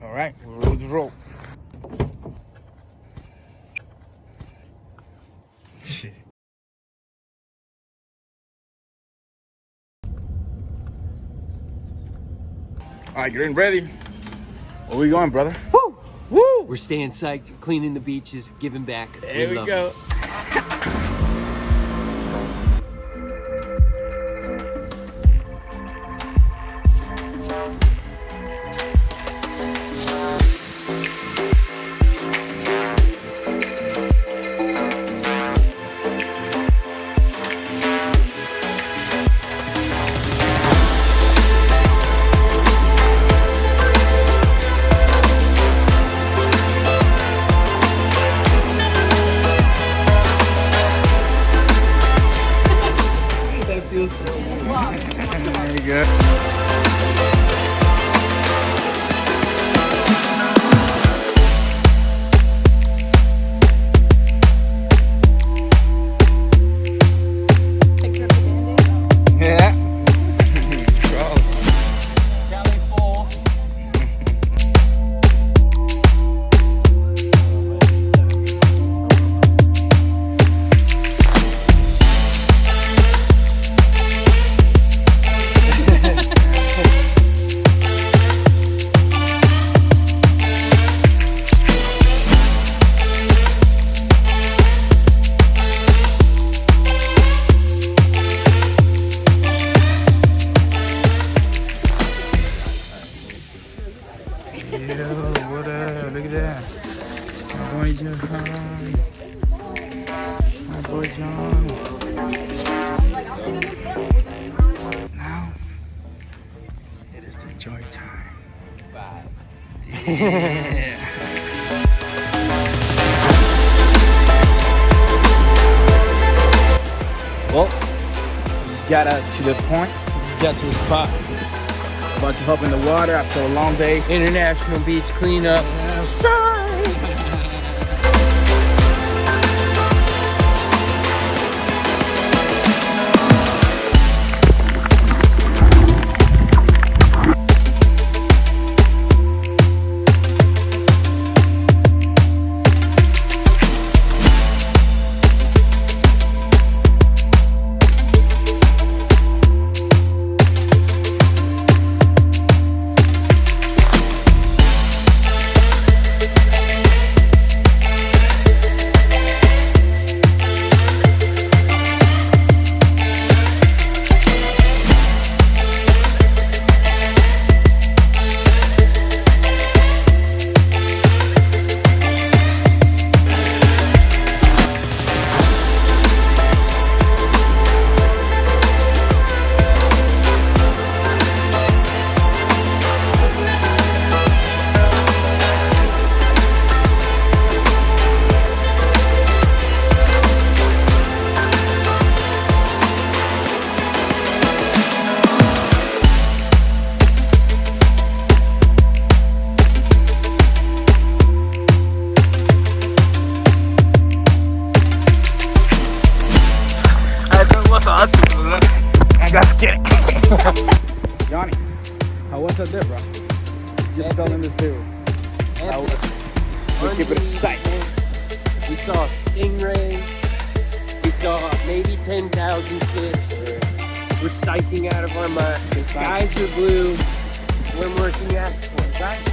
All right, we'll roll the rope. Shit. All right, getting ready. Where we going, brother? Woo! Woo! We're staying psyched, cleaning the beaches, giving back. There we go. Feels so good. There you go. Yeah. Belly full. Yo, what up? Look at that. My boy John. My boy John. Now, it is the joy time. Bye. Yeah. Well, we just got up to the point. We just got to the spot. About to hop in the water after a long day. International Beach Cleanup. I got scared. Johnny, how was that there, bro? Just tell them this too. Let's keep it exciting. We saw a stingray. We saw maybe 10,000 fish. We're sighting out of our mind. The skies are blue. We're working at right?